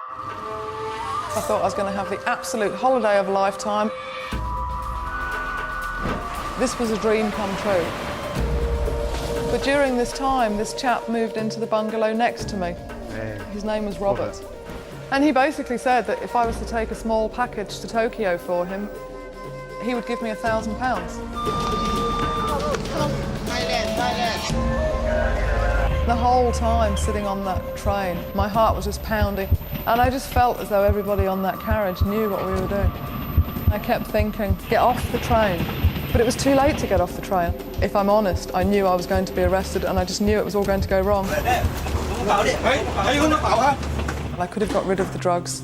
I thought I was going to have the absolute holiday of a lifetime. This was a dream come true. But during this time, this chap moved into the bungalow next to me. His name was Robert. And he basically said that if I was to take a small package to Tokyo for him, he would give me £1,000. The whole time sitting on that train, my heart was just pounding. And I just felt as though everybody on that carriage knew what we were doing. I kept thinking, get off the train. But it was too late to get off the train. If I'm honest, I knew I was going to be arrested and I just knew it was all going to go wrong. I could have got rid of the drugs.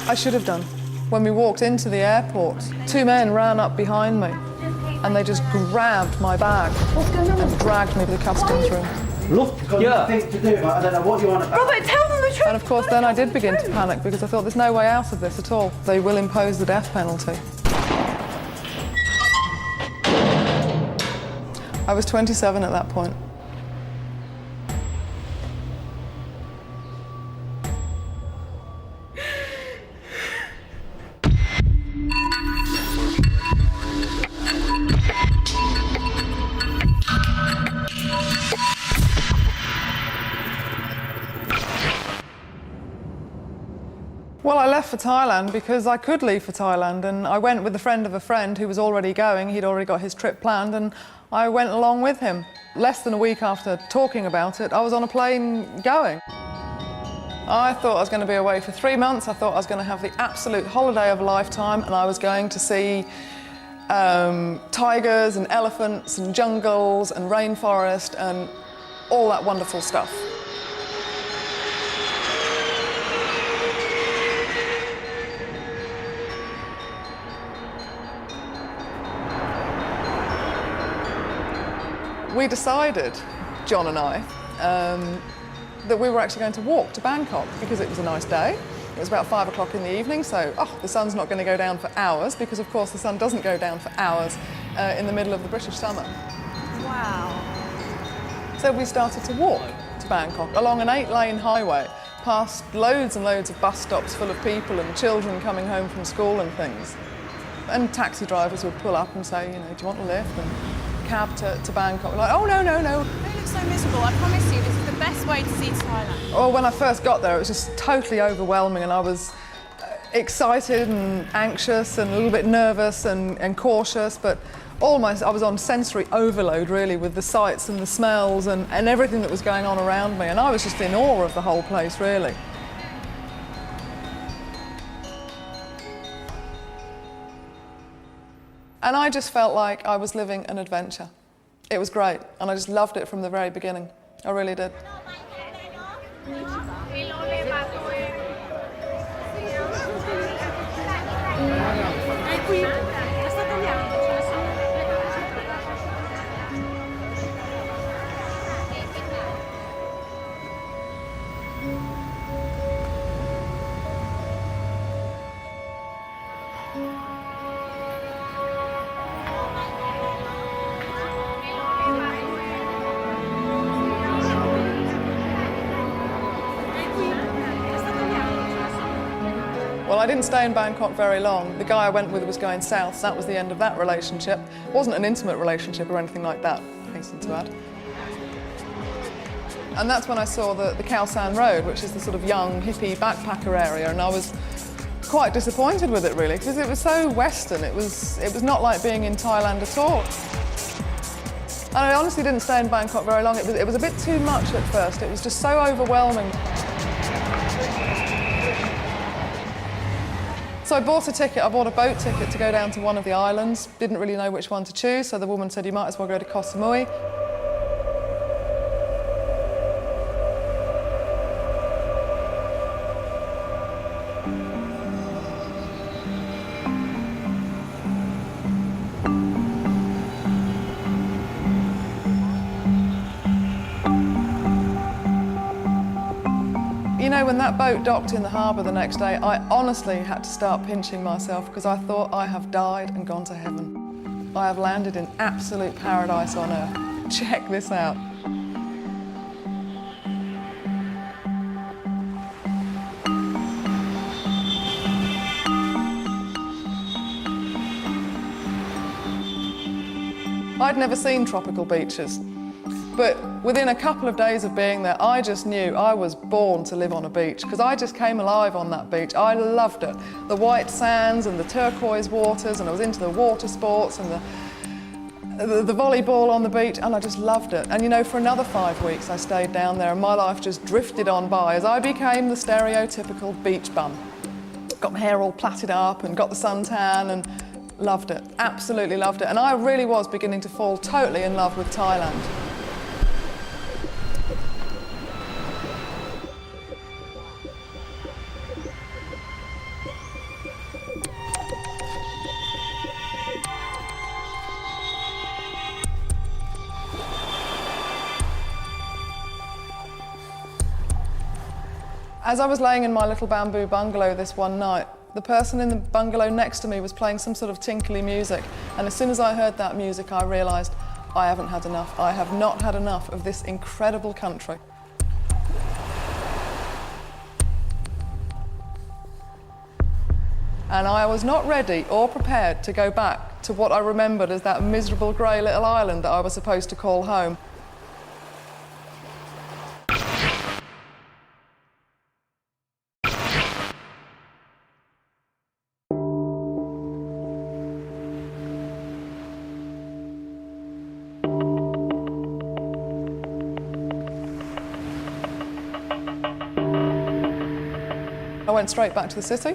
I should have done. When we walked into the airport, two men ran up behind me and they just grabbed my bag and dragged me to the customs room. Look, you've got nothing to do, I don't know what you want about. Robert, tell them the truth. And of course then I did begin to panic because I thought there's no way out of this at all. They will impose the death penalty. I was 27 at that point. Well, I left for Thailand because I could leave for Thailand, and I went with a friend of a friend who was already going. He'd already got his trip planned, and I went along with him. Less than a week after talking about it, I was on a plane going. I thought I was going to be away for 3 months. I thought I was going to have the absolute holiday of a lifetime, and I was going to see tigers and elephants and jungles and rainforest and all that wonderful stuff. We decided, John and I, that we were actually going to walk to Bangkok because it was a nice day. It was about 5 o'clock in the evening, so the sun's not going to go down for hours because, of course, the sun doesn't go down for hours in the middle of the British summer. Wow. So we started to walk to Bangkok along an 8-lane highway, past loads and loads of bus stops full of people and children coming home from school and things. And taxi drivers would pull up and say, you know, do you want a lift? And cab to Bangkok. We're like, oh, no, no, no. They look so miserable. I promise you, this is the best way to see Thailand. Well, when I first got there, it was just totally overwhelming, and I was excited and anxious and a little bit nervous and cautious, but almost I was on sensory overload, really, with the sights and the smells and everything that was going on around me, and I was just in awe of the whole place, really. And I just felt like I was living an adventure. It was great, and I just loved it from the very beginning. I really did. Well, I didn't stay in Bangkok very long. The guy I went with was going south, so that was the end of that relationship. It wasn't an intimate relationship or anything like that, I hasten to add. And that's when I saw the Khao San Road, which is the sort of young, hippie backpacker area, and I was quite disappointed with it, really, because it was so Western. It was not like being in Thailand at all. And I honestly didn't stay in Bangkok very long. It was a bit too much at first. It was just so overwhelming. So I bought a ticket. I bought a boat ticket to go down to one of the islands. Didn't really know which one to choose, so the woman said, you might as well go to Koh Samui. You know, when that boat docked in the harbour the next day, I honestly had to start pinching myself because I thought I have died and gone to heaven. I have landed in absolute paradise on earth. Check this out. I'd never seen tropical beaches. But within a couple of days of being there, I just knew I was born to live on a beach, because I just came alive on that beach. I loved it. The white sands and the turquoise waters, and I was into the water sports and the volleyball on the beach, and I just loved it. And you know, for another 5 weeks I stayed down there, and my life just drifted on by as I became the stereotypical beach bum. Got my hair all plaited up and got the suntan and loved it, absolutely loved it. And I really was beginning to fall totally in love with Thailand. As I was laying in my little bamboo bungalow this one night, the person in the bungalow next to me was playing some sort of tinkly music, and as soon as I heard that music, I realised I haven't had enough. I have not had enough of this incredible country. And I was not ready or prepared to go back to what I remembered as that miserable grey little island that I was supposed to call home. I went straight back to the city,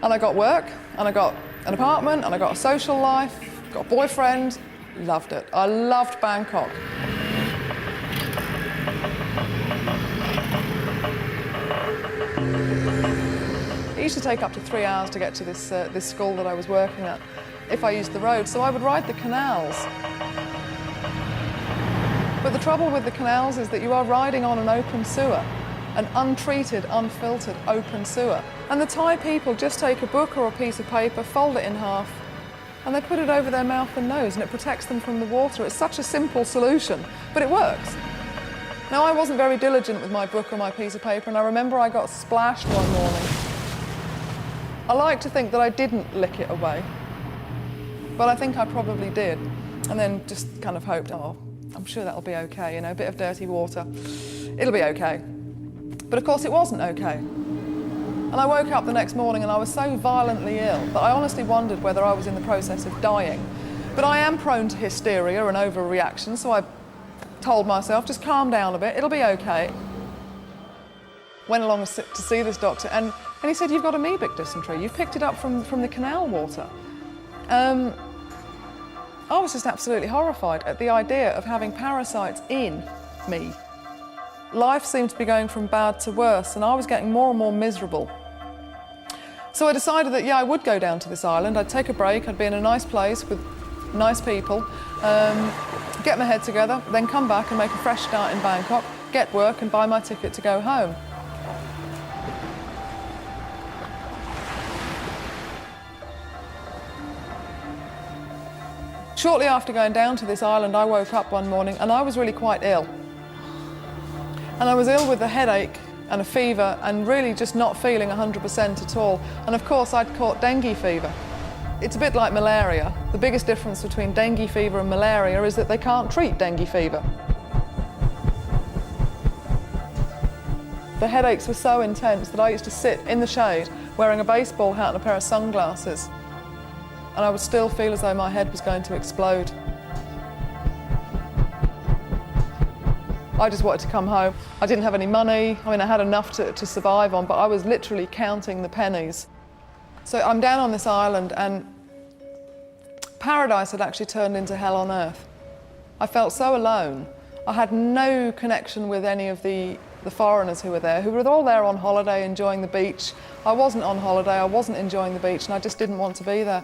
and I got work, and I got an apartment, and I got a social life, got a boyfriend, loved it. I loved Bangkok. It used to take up to 3 hours to get to this school that I was working at if I used the road, so I would ride the canals. But the trouble with the canals is that you are riding on an open sewer, an untreated, unfiltered open sewer. And the Thai people just take a book or a piece of paper, fold it in half, and they put it over their mouth and nose, and it protects them from the water. It's such a simple solution, but it works. Now, I wasn't very diligent with my book or my piece of paper, and I remember I got splashed one morning. I like to think that I didn't lick it away, but I think I probably did, and then just kind of hoped, oh, I'm sure that'll be okay, you know, a bit of dirty water, it'll be okay. But of course it wasn't okay. And I woke up the next morning and I was so violently ill that I honestly wondered whether I was in the process of dying. But I am prone to hysteria and overreaction, so I told myself, just calm down a bit, it'll be okay. Went along to see this doctor, and he said, you've got amoebic dysentery, you've picked it up from the canal water. I was just absolutely horrified at the idea of having parasites in me. Life seemed to be going from bad to worse, and I was getting more and more miserable. So I decided that, yeah, I would go down to this island. I'd take a break, I'd be in a nice place with nice people, get my head together, then come back and make a fresh start in Bangkok, get work and buy my ticket to go home. Shortly after going down to this island, I woke up one morning and I was really quite ill. And I was ill with a headache and a fever and really just not feeling 100% at all. And of course I'd caught dengue fever. It's a bit like malaria. The biggest difference between dengue fever and malaria is that they can't treat dengue fever. The headaches were so intense that I used to sit in the shade wearing a baseball hat and a pair of sunglasses. And I would still feel as though my head was going to explode. I just wanted to come home. I didn't have any money. I mean, I had enough to survive on, but I was literally counting the pennies. So I'm down on this island, and paradise had actually turned into hell on earth. I felt so alone. I had no connection with any of the foreigners who were there, who were all there on holiday, enjoying the beach. I wasn't on holiday, I wasn't enjoying the beach, and I just didn't want to be there.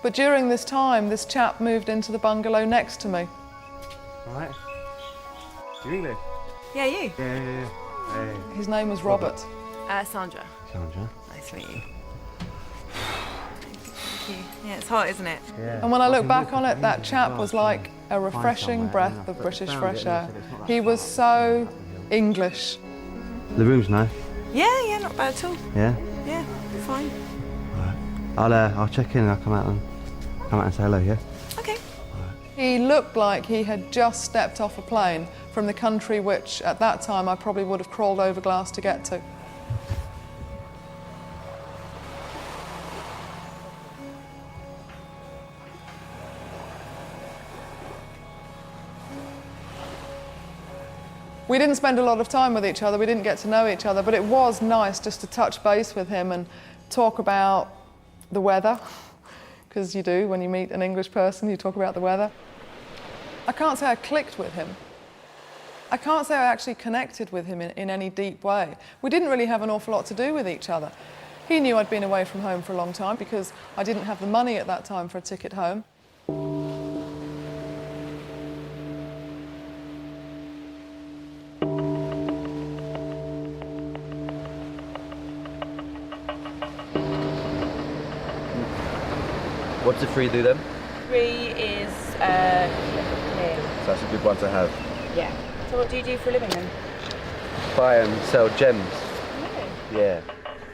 But during this time, this chap moved into the bungalow next to me. Right. You English? Yeah, you. Yeah. Hey. His name was Robert. Sandra. Sandra. Nice to meet you. Thank you. Yeah, it's hot, isn't it? Yeah. And when I look back on it, that chap was like a refreshing breath of British fresh air. He was so English. The room's nice. Yeah, not bad at all. Yeah? Yeah. fine. I'll check in and I'll come out and say hello, yeah? Okay. He looked like he had just stepped off a plane from the country which, at that time, I probably would have crawled over glass to get to. We didn't spend a lot of time with each other, we didn't get to know each other, but it was nice just to touch base with him and talk about the weather, because you do when you meet an English person, you talk about the weather. I can't say I clicked with him. I can't say I actually connected with him in any deep way. We didn't really have an awful lot to do with each other. He knew I'd been away from home for a long time because I didn't have the money at that time for a ticket home. What does a free do then? 3 is clear. So that's a good one to have. Yeah. So what do you do for a living then? Buy and sell gems. Really? Yeah.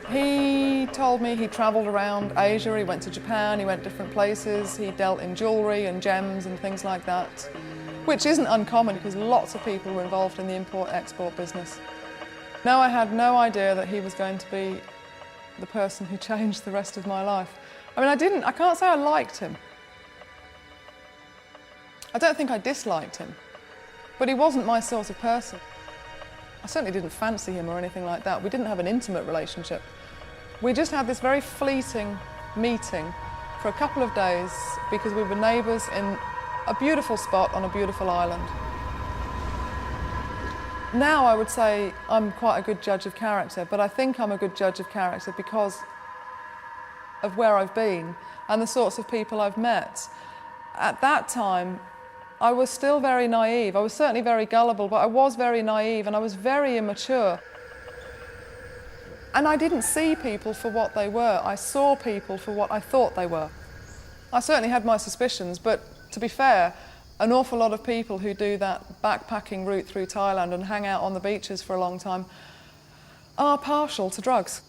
He told me he travelled around Asia, he went to Japan, he went different places, he dealt in jewellery and gems and things like that, which isn't uncommon because lots of people were involved in the import-export business. No, I had no idea that he was going to be the person who changed the rest of my life. I mean, I can't say I liked him. I don't think I disliked him, but he wasn't my sort of person. I certainly didn't fancy him or anything like that. We didn't have an intimate relationship. We just had this very fleeting meeting for a couple of days because we were neighbours in a beautiful spot on a beautiful island. Now I would say I'm quite a good judge of character, but I think I'm a good judge of character because of where I've been and the sorts of people I've met. At that time, I was still very naive. I was certainly very gullible, but I was very naive and I was very immature. And I didn't see people for what they were. I saw people for what I thought they were. I certainly had my suspicions, but to be fair, an awful lot of people who do that backpacking route through Thailand and hang out on the beaches for a long time are partial to drugs.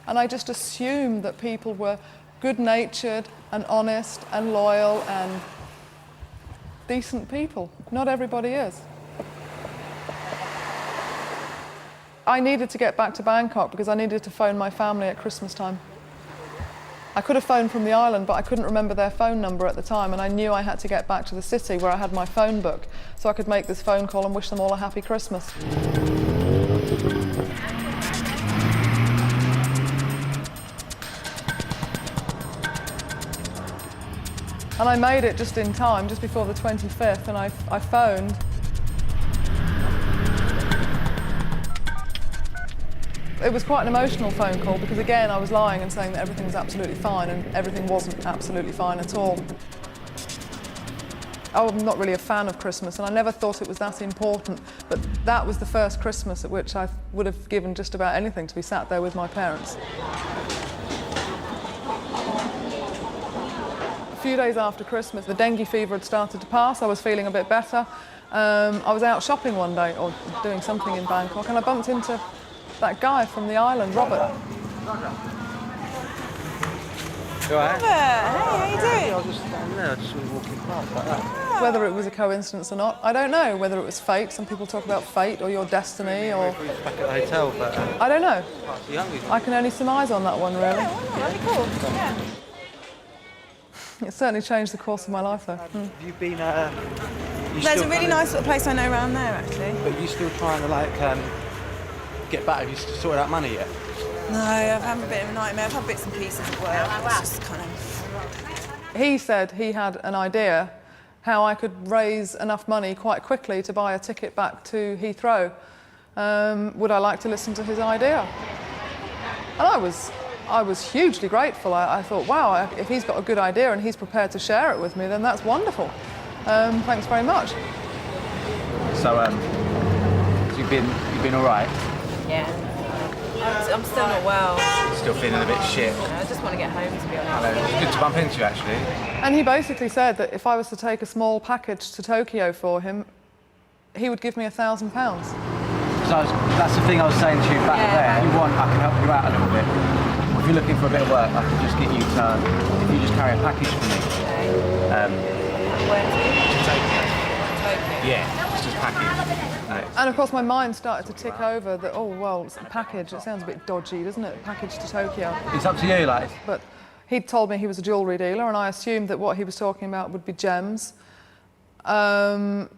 And I just assumed that people were good-natured and honest and loyal and decent people. Not everybody is. I needed to get back to Bangkok because I needed to phone my family at Christmas time. I could have phoned from the island, but I couldn't remember their phone number at the time, and I knew I had to get back to the city where I had my phone book so I could make this phone call and wish them all a happy Christmas. And I made it just in time, just before the 25th, and I phoned. It was quite an emotional phone call because, again, I was lying and saying that everything was absolutely fine, and everything wasn't absolutely fine at all. I'm not really a fan of Christmas, and I never thought it was that important, but that was the first Christmas at which I would have given just about anything to be sat there with my parents. A few days after Christmas, the dengue fever had started to pass. I was feeling a bit better. I was out shopping one day, or doing something in Bangkok, and I bumped into that guy from the island, Robert. You alright? Hey, how you doing? I was just standing there, I just was walking past like that. Whether it was a coincidence or not, I don't know. Whether it was fate, some people talk about fate or your destiny, or... We was back at the hotel, but... I don't know. young. I can only surmise on that one, really. Yeah, why not? That'd be cool. Yeah. It certainly changed the course of my life, though. Have you been, There's a really nice little place I know around there, actually. But you still trying to, like, get back? Have you sorted out money yet? No, I've had a bit of a nightmare. I've had bits and pieces of work. It's just kind of... He said he had an idea how I could raise enough money quite quickly to buy a ticket back to Heathrow. Would I like to listen to his idea? And I was hugely grateful. I thought, wow, if he's got a good idea and he's prepared to share it with me, then that's wonderful. Thanks very much. So, you've been all right? Yeah. I'm still not well. Still feeling a bit shit? I just want to get home, to be honest. It was good to bump into you, actually. And he basically said that if I was to take a small package to Tokyo for him, he would give me £1,000. That's the thing I was saying to you back there. If you want, I can help you out a little bit. Or if you're looking for a bit of work, I can just get you to, if you just carry a package for me. Where to? Yeah, just a package. And of course my mind started to tick over that, oh, well, it's a package. It sounds a bit dodgy, doesn't it? A package to Tokyo. It's up to you, like. But he'd told me he was a jewellery dealer, and I assumed that what he was talking about would be gems. But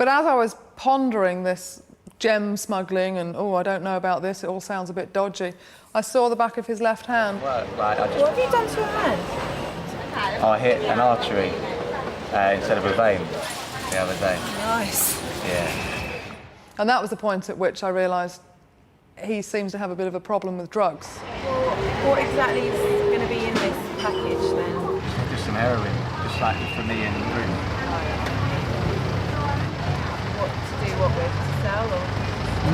as I was pondering this gem smuggling and, oh, I don't know about this, it all sounds a bit dodgy, I saw the back of his left hand. What have you done to your hand? I hit an artery instead of a vein the other day. Nice. Yeah. And that was the point at which I realised he seems to have a bit of a problem with drugs. Well, what exactly is going to be in this package then? Just some heroin, just like for me in the room. What to do, what with? To sell or?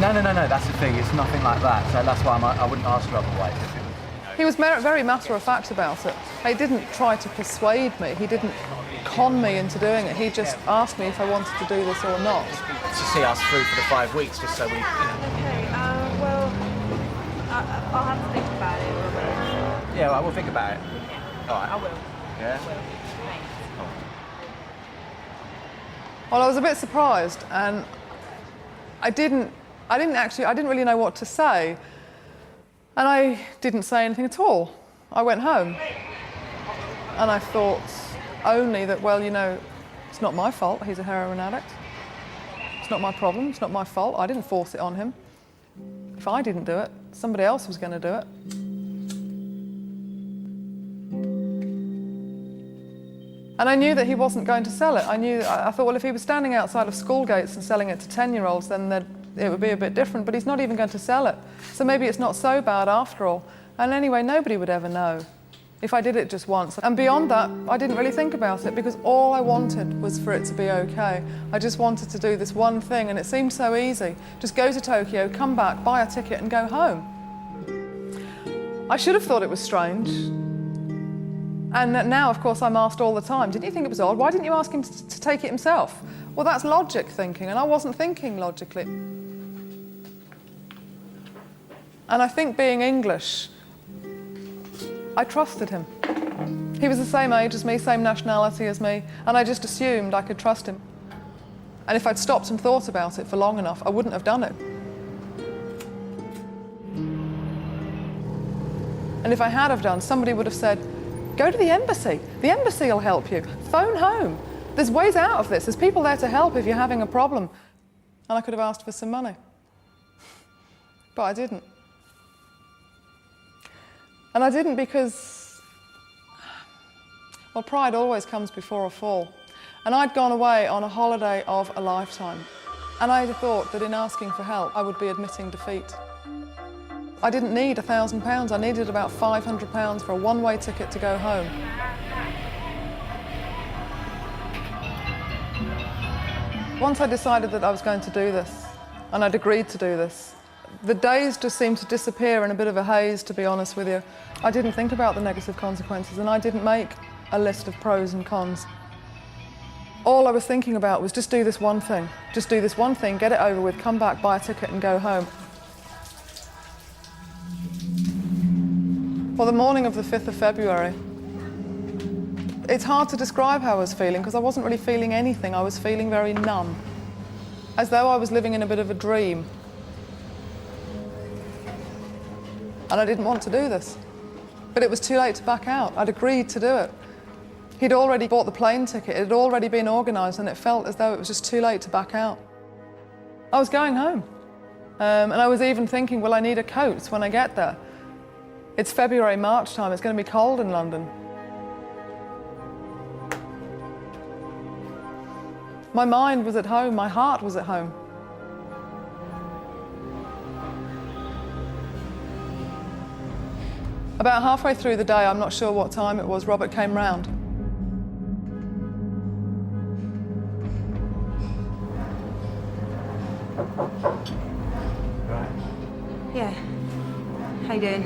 No, that's the thing, it's nothing like that. So that's why I wouldn't ask you otherwise. If it was, He was very matter-of-fact about it. He didn't try to persuade me. He didn't con me into doing it. He just asked me if I wanted to do this or not. to see us through for the 5 weeks, just so we, Okay, well, I'll have to think about it. Yeah, well, we'll think about it. Yeah. All right. I will. Yeah? I will. Thanks. Well, I was a bit surprised, and I didn't really know what to say. And I didn't say anything at all. I went home. And I thought only that, well, you know, it's not my fault he's a heroin addict. It's not my problem, it's not my fault. I didn't force it on him. If I didn't do it, somebody else was going to do it. And I knew that he wasn't going to sell it. I thought, well, if he was standing outside of school gates and selling it to 10-year-olds, then it would be a bit different, but he's not even going to sell it. So maybe it's not so bad after all. And anyway, nobody would ever know if I did it just once. And beyond that, I didn't really think about it because all I wanted was for it to be okay. I just wanted to do this one thing, and it seemed so easy. Just go to Tokyo, come back, buy a ticket and go home. I should have thought it was strange. And now, of course, I'm asked all the time, didn't you think it was odd? Why didn't you ask him to take it himself? Well, that's logic thinking, and I wasn't thinking logically. And I think being English, I trusted him. He was the same age as me, same nationality as me, and I just assumed I could trust him. And if I'd stopped and thought about it for long enough, I wouldn't have done it. And if I had have done, somebody would have said, go to the embassy. The embassy will help you. Phone home. There's ways out of this. There's people there to help if you're having a problem. And I could have asked for some money. But I didn't. And I didn't because, well, pride always comes before a fall. And I'd gone away on a holiday of a lifetime. And I thought that in asking for help, I would be admitting defeat. I didn't need £1,000. I needed about £500 for a one-way ticket to go home. Once I decided that I was going to do this, and I'd agreed to do this, the days just seemed to disappear in a bit of a haze, to be honest with you. I didn't think about the negative consequences, and I didn't make a list of pros and cons. All I was thinking about was just do this one thing. Just do this one thing, get it over with, come back, buy a ticket and go home. Well, the morning of the 5th of February, it's hard to describe how I was feeling because I wasn't really feeling anything. I was feeling very numb, as though I was living in a bit of a dream. And I didn't want to do this. But it was too late to back out. I'd agreed to do it. He'd already bought the plane ticket. It had already been organised, and it felt as though it was just too late to back out. I was going home. And I was even thinking, well, I need a coat when I get there. It's February, March time. It's going to be cold in London. My mind was at home. My heart was at home. About halfway through the day, I'm not sure what time it was, Robert came round. Yeah. How you doing?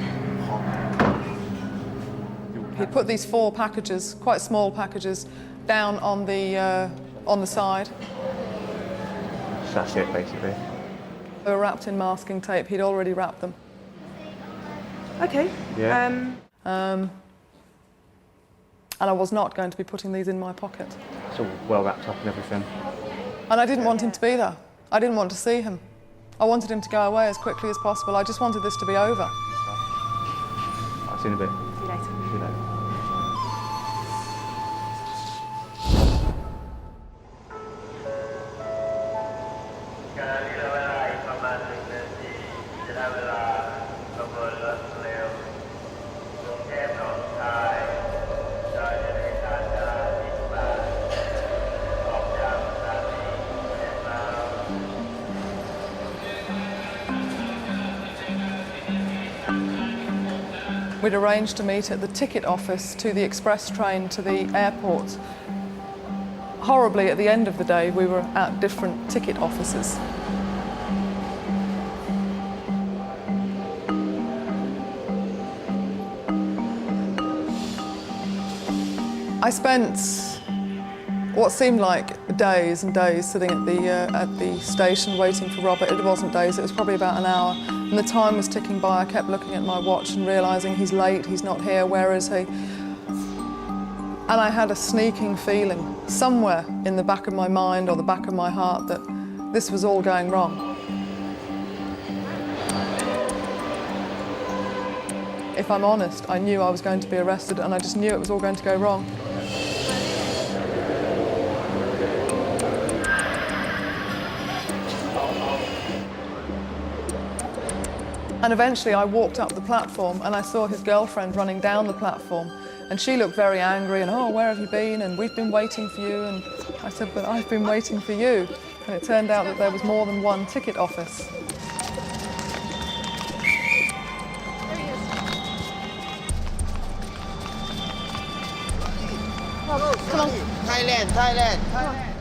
He put these 4 packages, quite small packages, down on the side. That's it, basically. They were wrapped in masking tape. He'd already wrapped them. Okay. Yeah. And I was not going to be putting these in my pocket. It's all well wrapped up and everything. And I didn't want him to be there. I didn't want to see him. I wanted him to go away as quickly as possible. I just wanted this to be over. I'll see you in a bit. See you later. See you later. We'd arranged to meet at the ticket office to the express train to the airport. Horribly, at the end of the day, we were at different ticket offices. I spent what seemed like days and days sitting at the station waiting for Robert. It wasn't days, it was probably about an hour. And the time was ticking by. I kept looking at my watch and realising he's late, he's not here, where is he? And I had a sneaking feeling somewhere in the back of my mind or the back of my heart that this was all going wrong. If I'm honest, I knew I was going to be arrested and I just knew it was all going to go wrong. And eventually I walked up the platform and I saw his girlfriend running down the platform, and she looked very angry and, oh, where have you been? And we've been waiting for you. And I said, but I've been waiting for you. And it turned out that there was more than one ticket office. Come on. Thailand, Thailand.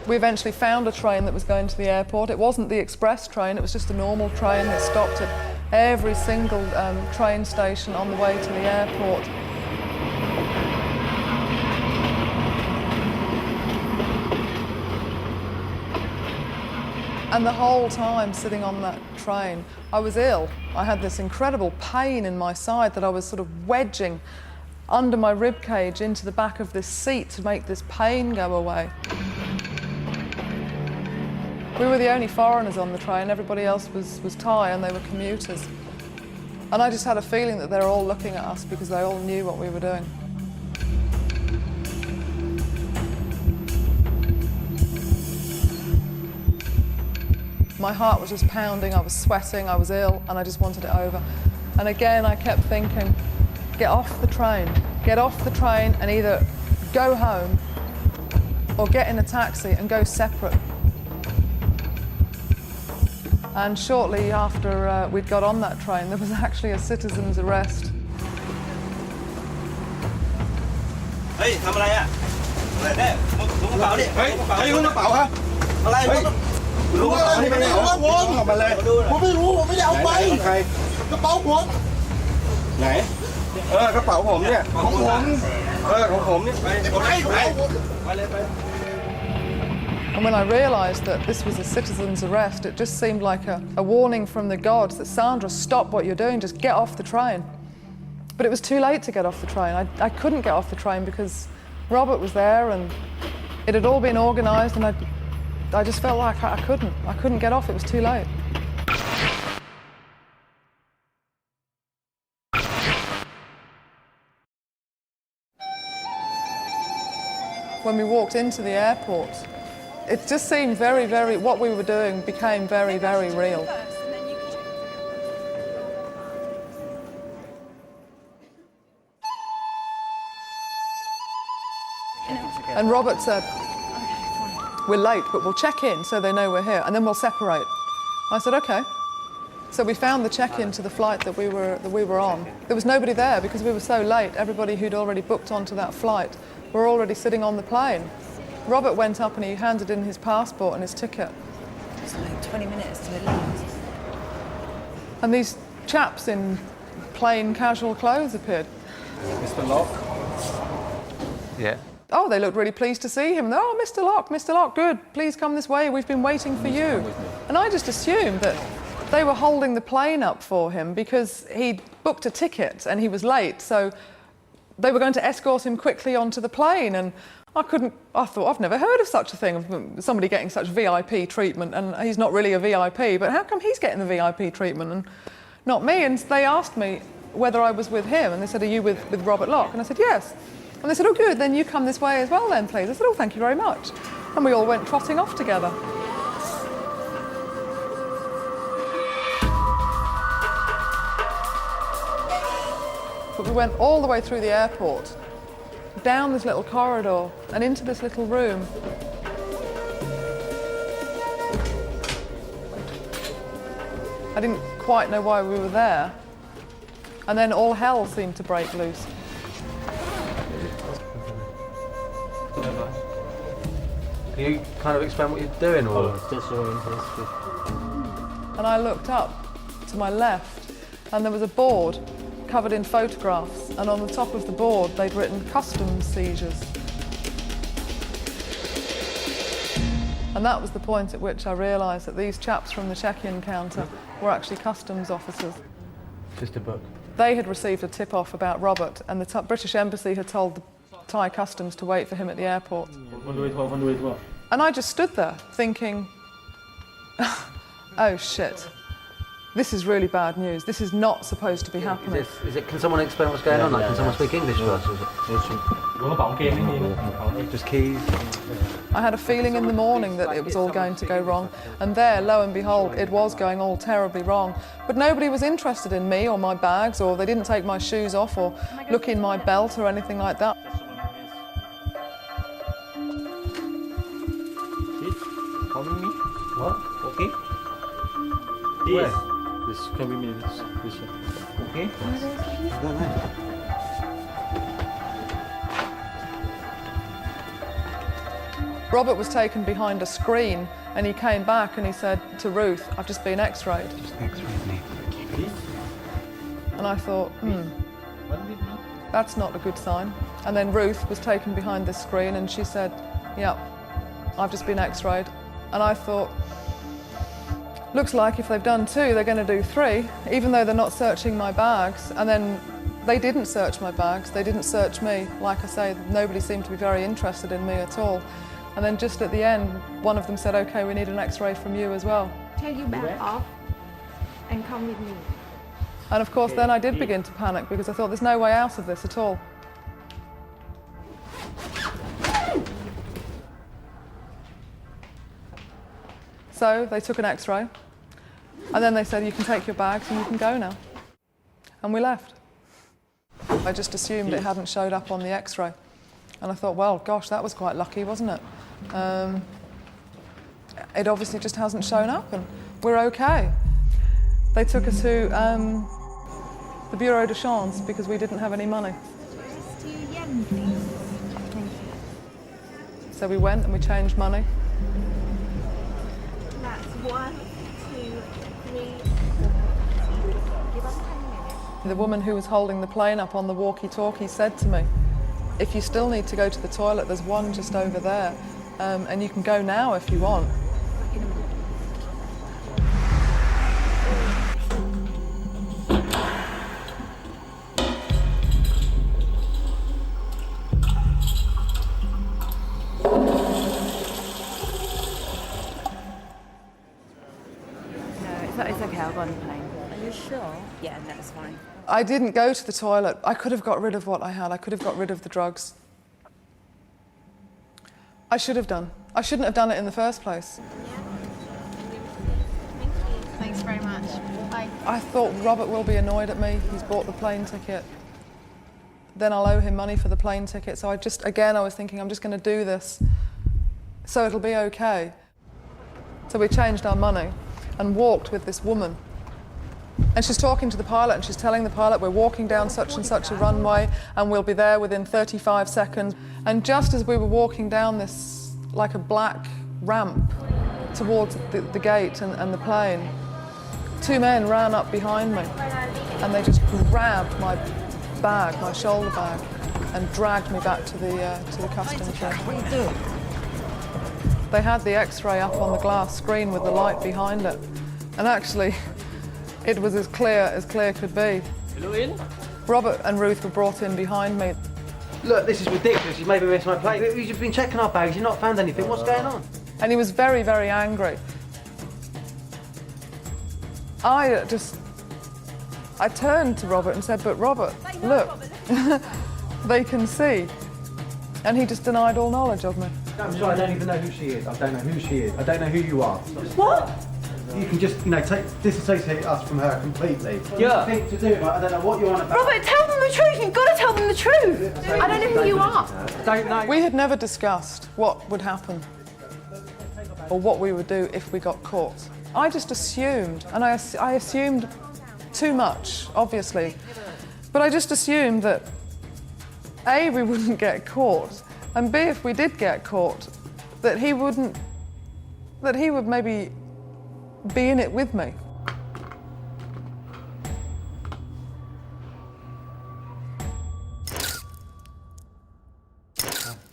We eventually found a train that was going to the airport. It wasn't the express train, it was just a normal train that stopped at every single train station on the way to the airport. And the whole time sitting on that train, I was ill. I had this incredible pain in my side that I was sort of wedging under my rib cage into the back of this seat to make this pain go away. We were the only foreigners on the train. Everybody else was Thai and they were commuters. And I just had a feeling that they were all looking at us because they all knew what we were doing. My heart was just pounding, I was sweating, I was ill, and I just wanted it over. And again, I kept thinking, get off the train and either go home or get in a taxi and go separate. And shortly after we'd got on that train, there was actually a citizen's arrest. Hey, ทำอะไรอ่ะอะไรเนี่ยถุงกระเป๋าดิเฮ้ยใครถุงกระเป๋าฮะอะไรรู้อะไรไม่ได้รู้ว่าผมออกมาเลยผมไม่รู้ผมไม่ได้เอาไปใครกระเป๋าผมไหนกระเป๋าผมเนี่ยของผมของผมเนี่ยไปเลยไป And when I realised that this was a citizen's arrest, it just seemed like a warning from the gods that, Sandra, stop what you're doing, just get off the train. But it was too late to get off the train. I couldn't get off the train because Robert was there and it had all been organised, and I just felt like I couldn't get off, it was too late. When we walked into the airport, it just seemed very, what we were doing became very, very real. And Robert said, we're late, but we'll check in so they know we're here, and then we'll separate. I said, okay. So we found the check-in to the flight that we were on. There was nobody there because we were so late. Everybody who'd already booked onto that flight were already sitting on the plane. Robert went up and he handed in his passport and his ticket. was like 20 minutes to leave. And these chaps in plain casual clothes appeared. Mr. Locke? Yeah. Oh, they looked really pleased to see him. Oh, Mr. Locke, good. Please come this way. We've been waiting for you. And I just assumed that they were holding the plane up for him because he'd booked a ticket and he was late. So they were going to escort him quickly onto the plane. And I thought, I've never heard of such a thing, of somebody getting such VIP treatment. And he's not really a VIP, but how come he's getting the VIP treatment and not me? And they asked me whether I was with him. And they said, are you with Robert Locke? And I said, yes. And they said, oh, good, then you come this way as well then, please. I said, oh, thank you very much. And we all went trotting off together. But we went all the way through the airport, down this little corridor and into this little room. I didn't quite know why we were there. And then all hell seemed to break loose. Can you kind of explain what you're doing, or? And I looked up to my left, and there was a board covered in photographs, and on the top of the board they'd written customs seizures. And that was the point at which I realised that these chaps from the check-in counter were actually customs officers. Just a book. They had received a tip-off about Robert, and the British Embassy had told the Thai customs to wait for him at the airport. And I just stood there thinking, oh shit, this is really bad news. This is not supposed to be happening. Can someone explain what's going on? Like, can someone speak English for us? Just keys? I had a feeling in the morning that it was all going to go wrong, and there, lo and behold, it was going all terribly wrong. But nobody was interested in me or my bags, or they didn't take my shoes off or look in my belt or anything like that. Calling me? What? Okay. Where? This coming minutes. This one. Okay. I don't know. Robert was taken behind a screen, and he came back and he said to Ruth, I've just been x-rayed. Just x-rayed me. And I thought, that's not a good sign. And then Ruth was taken behind this screen and she said, yeah, I've just been x-rayed. And I thought, looks like if they've done 2, they're going to do 3, even though they're not searching my bags. And then they didn't search my bags, they didn't search me. Like I say, nobody seemed to be very interested in me at all. And then just at the end, one of them said, okay, we need an x-ray from you as well. Take you back off and come with me. And of course, then I did begin to panic because I thought there's no way out of this at all. So they took an x-ray, and then they said, you can take your bags and you can go now. And we left. I just assumed it hadn't showed up on the x-ray. And I thought, well, gosh, that was quite lucky, wasn't it? It obviously just hasn't shown up, and we're okay. They took us to the Bureau de Change because we didn't have any money. So we went and we changed money. That's 1, 2, 3, 4. Give us 10 minutes. The woman who was holding the plane up on the walkie-talkie said to me, if you still need to go to the toilet, there's one just over there, and you can go now if you want. It's okay, I'll go on the plane. Are you sure? Yeah, that's fine. I didn't go to the toilet. I could have got rid of what I had. I could have got rid of the drugs. I should have done. I shouldn't have done it in the first place. Thank you. Thanks very much. Bye. I thought Robert will be annoyed at me. He's bought the plane ticket. Then I'll owe him money for the plane ticket. So I was thinking, I'm just going to do this so it'll be okay. So we changed our money and walked with this woman. And she's talking to the pilot and she's telling the pilot, we're walking down such and such a runway and we'll be there within 35 seconds. And just as we were walking down this, like a black ramp, towards the gate and the plane, two men ran up behind me and they just grabbed my bag, my shoulder bag, and dragged me back to the customs room. What are you doing? They had the X-ray up on the glass screen with the light behind it, and actually, it was as clear could be. Hello, in? Robert and Ruth were brought in behind me. Look, this is ridiculous. You've maybe missed my plate. You've been checking our bags. You've not found anything. What's going on? And he was very, very angry. I turned to Robert and said, but Robert, look, they can see. And he just denied all knowledge of me. I'm sorry, I don't even know who she is. I don't know who she is. I don't know who you are. What? You can just, disassociate us from her completely. Yeah. Nothing to do with it. I don't know what you're on about. Robert, tell them the truth. You've got to tell them the truth. I don't know who you are. Don't know. We had never discussed what would happen or what we would do if we got caught. I just assumed, and I assumed too much, obviously, but I just assumed that A, we wouldn't get caught, and B, if we did get caught, that he would maybe be in it with me.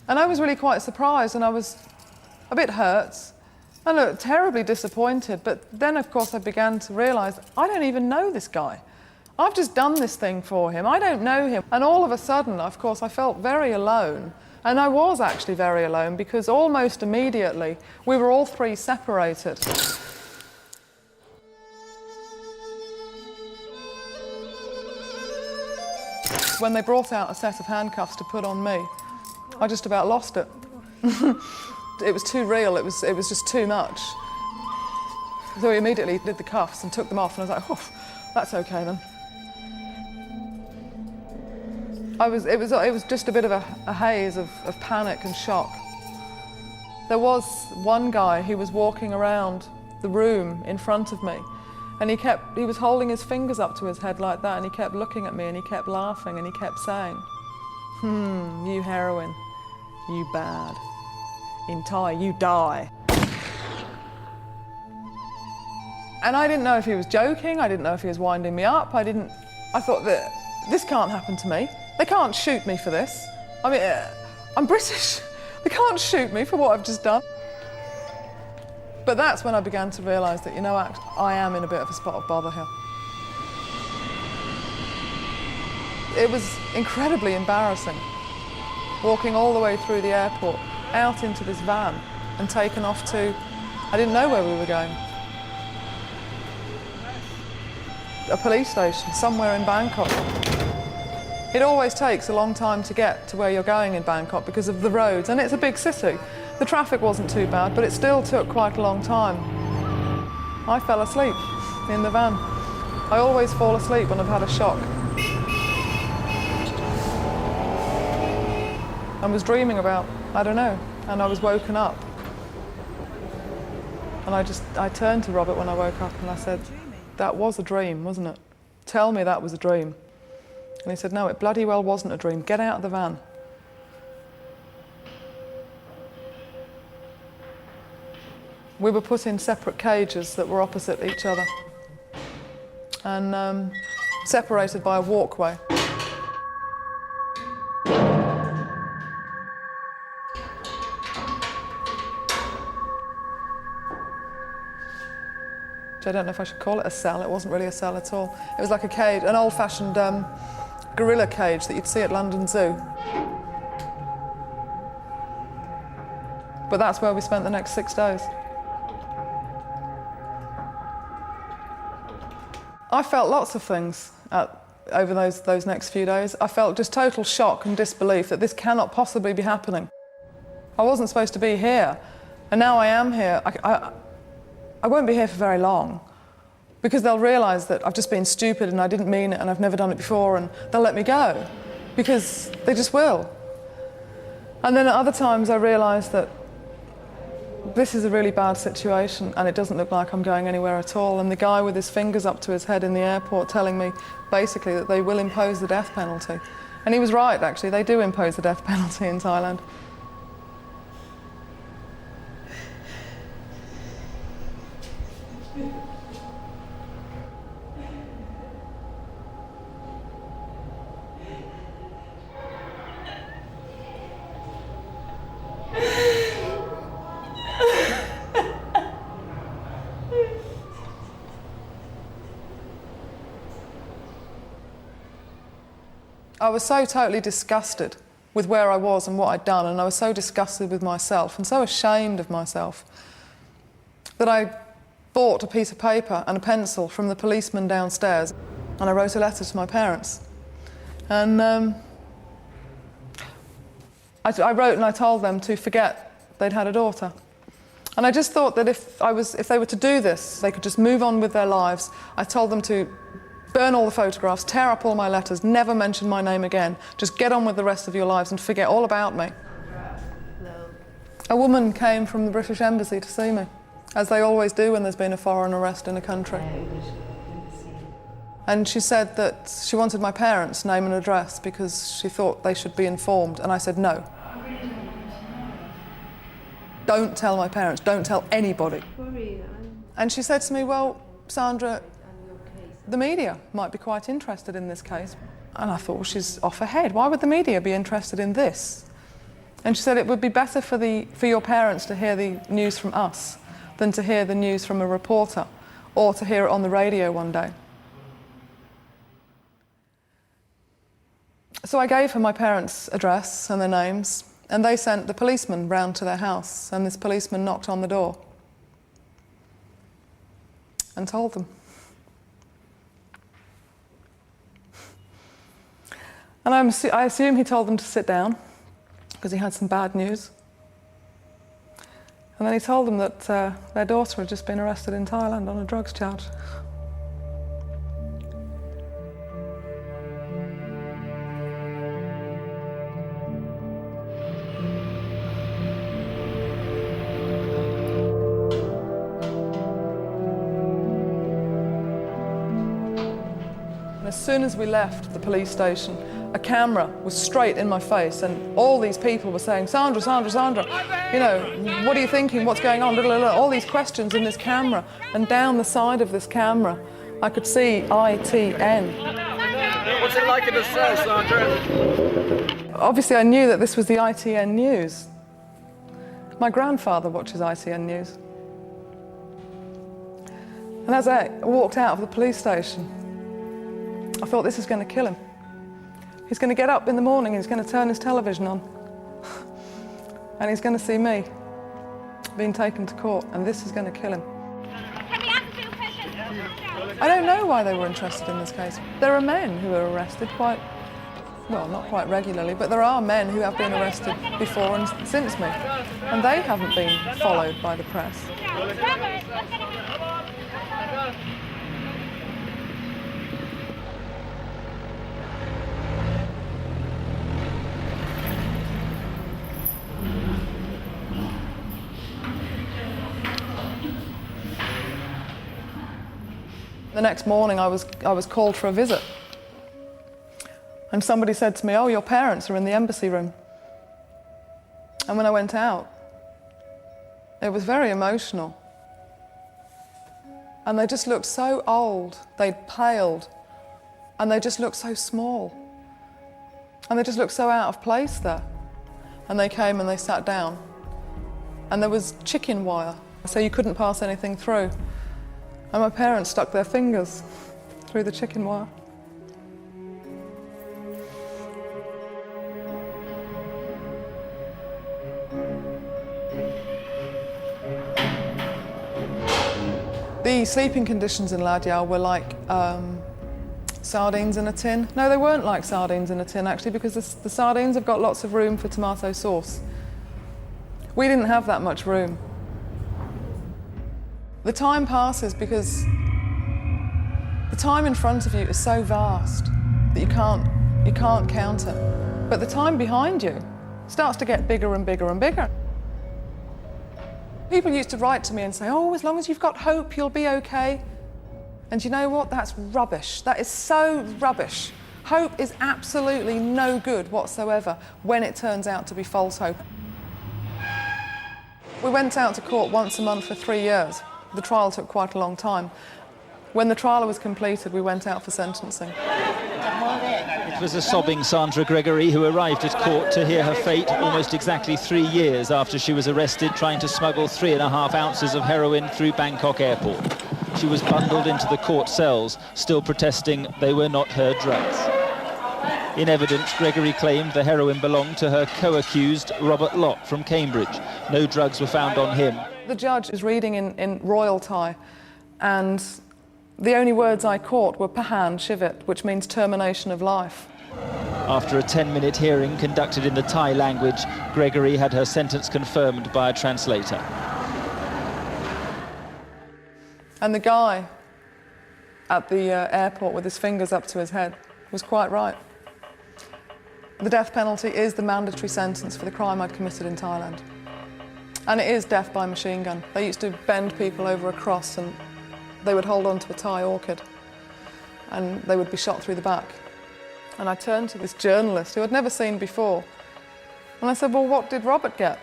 And I was really quite surprised, and I was a bit hurt and terribly disappointed. But then, of course, I began to realise I don't even know this guy. I've just done this thing for him. I don't know him. And all of a sudden, of course, I felt very alone. And I was actually very alone because almost immediately we were all three separated. When they brought out a set of handcuffs to put on me, I just about lost it. It was too real, it was just too much. So we immediately did the cuffs and took them off, and I was like, oh, that's okay then. It was just a bit of a haze of panic and shock. There was one guy who was walking around the room in front of me, and he was holding his fingers up to his head like that, and he kept looking at me, and he kept laughing, and he kept saying, you heroin, you bad. In Thai, you die. And I didn't know if he was joking, I didn't know if he was winding me up, I thought that this can't happen to me. They can't shoot me for this. I mean, I'm British. They can't shoot me for what I've just done. But that's when I began to realise that, I am in a bit of a spot of bother here. It was incredibly embarrassing, walking all the way through the airport, out into this van and taken off to, I didn't know where we were going. A police station somewhere in Bangkok. It always takes a long time to get to where you're going in Bangkok because of the roads, and it's a big city. The traffic wasn't too bad, but it still took quite a long time. I fell asleep in the van. I always fall asleep when I've had a shock. I was dreaming about, I don't know, and I was woken up. And I turned to Robert when I woke up and I said, that was a dream, wasn't it? Tell me that was a dream. And he said, no, it bloody well wasn't a dream. Get out of the van. We were put in separate cages that were opposite each other and separated by a walkway. I don't know if I should call it a cell. It wasn't really a cell at all. It was like a cage, an old-fashioned gorilla cage that you'd see at London Zoo. But that's where we spent the next 6 days. I felt lots of things over those next few days. I felt just total shock and disbelief that this cannot possibly be happening. I wasn't supposed to be here, and now I am here. I won't be here for very long because they'll realise that I've just been stupid and I didn't mean it and I've never done it before, and they'll let me go because they just will. And then at other times I realise that this is a really bad situation and it doesn't look like I'm going anywhere at all, and the guy with his fingers up to his head in the airport telling me basically that they will impose the death penalty. And he was right, actually, they do impose the death penalty in Thailand. I was so totally disgusted with where I was and what I'd done, and I was so disgusted with myself and so ashamed of myself that I bought a piece of paper and a pencil from the policeman downstairs, and I wrote a letter to my parents. And I wrote and I told them to forget they'd had a daughter. And I just thought that if they were to do this, they could just move on with their lives. I told them to burn all the photographs, tear up all my letters, never mention my name again. Just get on with the rest of your lives and forget all about me. A woman came from the British Embassy to see me, as they always do when there's been a foreign arrest in a country. And she said that she wanted my parents' name and address because she thought they should be informed. And I said, no. Don't tell my parents, don't tell anybody. And she said to me, well, Sandra, the media might be quite interested in this case. And I thought, well, she's off her head. Why would the media be interested in this? And she said it would be better for your parents to hear the news from us than to hear the news from a reporter or to hear it on the radio one day. So I gave her my parents' address and their names, and they sent the policeman round to their house, and this policeman knocked on the door and told them. And I assume he told them to sit down because he had some bad news. And then he told them that their daughter had just been arrested in Thailand on a drugs charge. And as soon as we left the police station, a camera was straight in my face, and all these people were saying, Sandra, Sandra, Sandra, you know, what are you thinking, what's going on, all these questions in this camera. And down the side of this camera, I could see ITN. What's it like in the cell, Sandra? Obviously, I knew that this was the ITN news. My grandfather watches ITN news. And as I walked out of the police station, I thought, this is going to kill him. He's going to get up in the morning and he's going to turn his television on. And he's going to see me being taken to court, and this is going to kill him. I don't know why they were interested in this case. There are men who are arrested well, not quite regularly, but there are men who have been arrested before and since me, and they haven't been followed by the press. The next morning I was called for a visit, and somebody said to me, oh, your parents are in the embassy room. And when I went out, it was very emotional. And they just looked so old, they'd paled, and they just looked so small. And they just looked so out of place there. And they came and they sat down, and there was chicken wire, so you couldn't pass anything through. And my parents stuck their fingers through the chicken wire. The sleeping conditions in Ladyao were like sardines in a tin. No, they weren't like sardines in a tin, actually, because the sardines have got lots of room for tomato sauce. We didn't have that much room. The time passes because the time in front of you is so vast that you can't count it. But the time behind you starts to get bigger and bigger and bigger. People used to write to me and say, oh, as long as you've got hope, you'll be okay. And you know what? That's rubbish. That is so rubbish. Hope is absolutely no good whatsoever when it turns out to be false hope. We went out to court once a month for 3 years. The trial took quite a long time. When the trial was completed, we went out for sentencing. It was a sobbing Sandra Gregory who arrived at court to hear her fate almost exactly 3 years after she was arrested trying to smuggle 3.5 ounces of heroin through Bangkok airport. She was bundled into the court cells, still protesting they were not her drugs. In evidence, Gregory claimed the heroin belonged to her co-accused Robert Lott from Cambridge. No drugs were found on him. The judge is reading in Royal Thai, and the only words I caught were Pahan Shivit, which means termination of life. After a 10-minute hearing conducted in the Thai language, Gregory had her sentence confirmed by a translator. And the guy at the airport with his fingers up to his head was quite right. The death penalty is the mandatory sentence for the crime I'd committed in Thailand. And it is death by machine gun. They used to bend people over a cross and they would hold on to a Thai orchid and they would be shot through the back. And I turned to this journalist who I'd never seen before and I said, well, what did Robert get?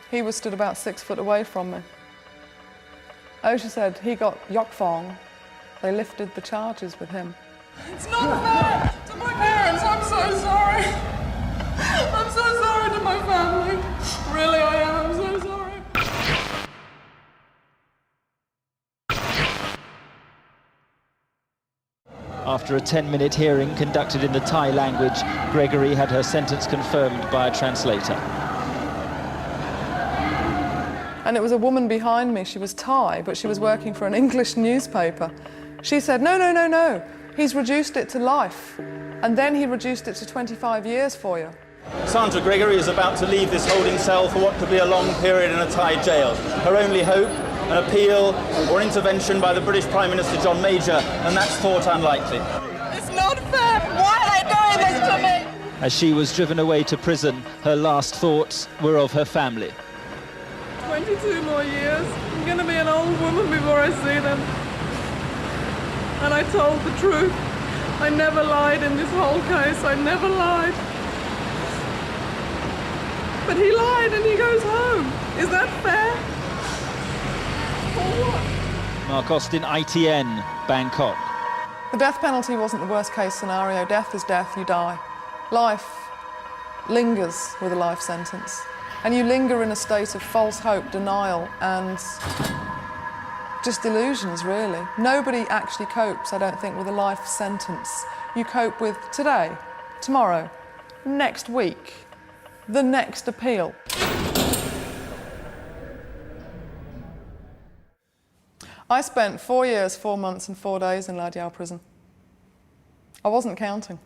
He was stood about 6 foot away from me. Oh, she said, he got Yok Fong. They lifted the charges with him. It's not fair to my parents. I'm so sorry. I'm so sorry to my family. Really, I am. I'm so sorry. After a 10-minute hearing conducted in the Thai language, Gregory had her sentence confirmed by a translator. And it was a woman behind me. She was Thai, but she was working for an English newspaper. She said, no, no, no, no. He's reduced it to life. And then he reduced it to 25 years for you. Sandra Gregory is about to leave this holding cell for what could be a long period in a Thai jail. Her only hope, an appeal or intervention by the British Prime Minister John Major, and that's thought unlikely. It's not fair. Why are they doing this to me? As she was driven away to prison, her last thoughts were of her family. 22 more years. I'm going to be an old woman before I see them. And I told the truth. I never lied in this whole case. I never lied. But he lied and he goes home. Is that fair? For what? Mark Austin, ITN, Bangkok. The death penalty wasn't the worst case scenario. Death is death, you die. Life lingers with a life sentence. And you linger in a state of false hope, denial, and just illusions, really. Nobody actually copes, I don't think, with a life sentence. You cope with today, tomorrow, next week, the next appeal. I spent 4 years, 4 months and 4 days in Lad Yao prison. I wasn't counting.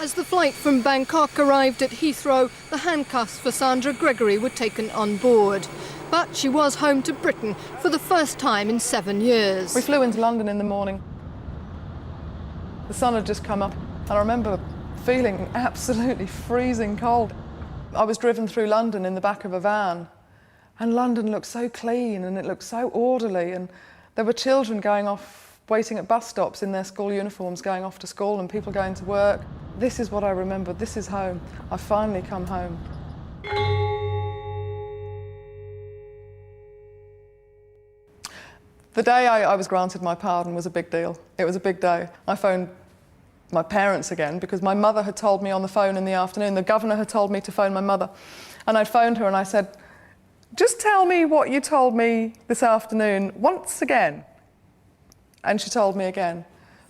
As the flight from Bangkok arrived at Heathrow, the handcuffs for Sandra Gregory were taken on board. But she was home to Britain for the first time in 7 years. We flew into London in the morning. The sun had just come up, and I remember feeling absolutely freezing cold. I was driven through London in the back of a van, and London looked so clean and it looked so orderly, and there were children going off, waiting at bus stops in their school uniforms, going off to school, and people going to work. This is what I remember. This is home. I've finally come home. The day I was granted my pardon was a big deal. It was a big day. I phoned my parents again because my mother had told me on the phone in the afternoon. The governor had told me to phone my mother. And I phoned her and I said, just tell me what you told me this afternoon once again. And she told me again,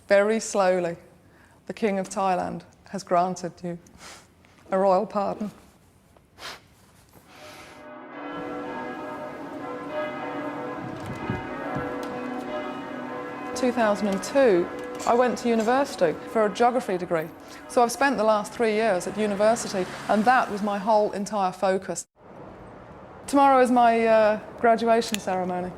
very slowly, the King of Thailand has granted you a royal pardon. In 2002, I went to university for a geography degree. So I've spent the last 3 years at university, and that was my whole entire focus. Tomorrow is my graduation ceremony.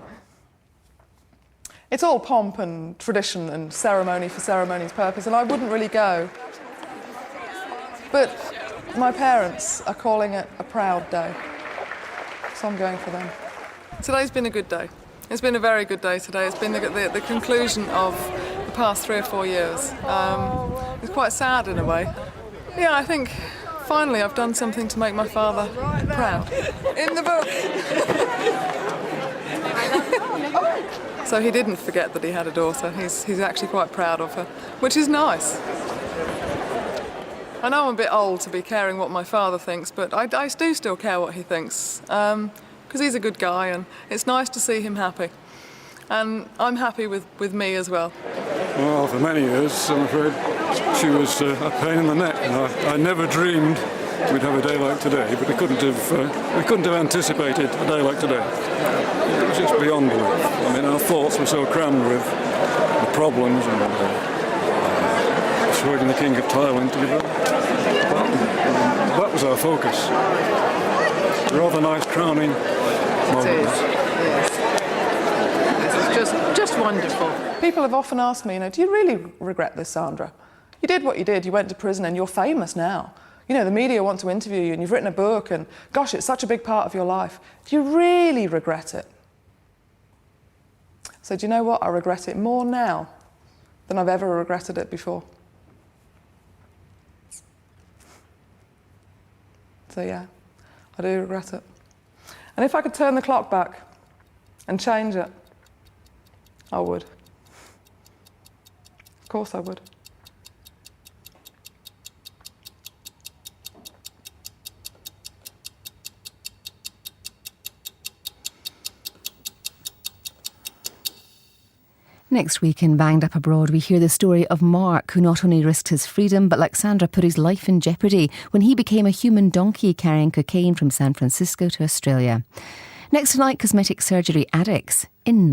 It's all pomp and tradition and ceremony for ceremony's purpose, and I wouldn't really go. But my parents are calling it a proud day, so I'm going for them. Today's been a good day. It's been a very good day today. It's been the conclusion of the past 3 or 4 years. It's quite sad in a way. Yeah, I think finally I've done something to make my father proud. In the book. So he didn't forget that he had a daughter. He's actually quite proud of her, which is nice. I know I'm a bit old to be caring what my father thinks, but I do still care what he thinks. because he's a good guy and it's nice to see him happy. And I'm happy with me as well. Well, for many years, I'm afraid she was a pain in the neck, and I never dreamed we'd have a day like today, but we couldn't have anticipated a day like today. It was just beyond belief. I mean, our thoughts were so crammed with the problems and persuading the King of Thailand to give up. That was our focus. Rather nice crowning moment. It is, yes. It's just wonderful. People have often asked me, do you really regret this, Sandra? You did what you did, you went to prison and you're famous now. The media want to interview you and you've written a book and, gosh, it's such a big part of your life. Do you really regret it? So do you know what? I regret it more now than I've ever regretted it before. So yeah, I do regret it. And if I could turn the clock back and change it, I would. Of course I would. Next week in Banged Up Abroad, we hear the story of Mark, who not only risked his freedom, but like Sandra, put his life in jeopardy when he became a human donkey carrying cocaine from San Francisco to Australia. Next tonight, cosmetic surgery addicts in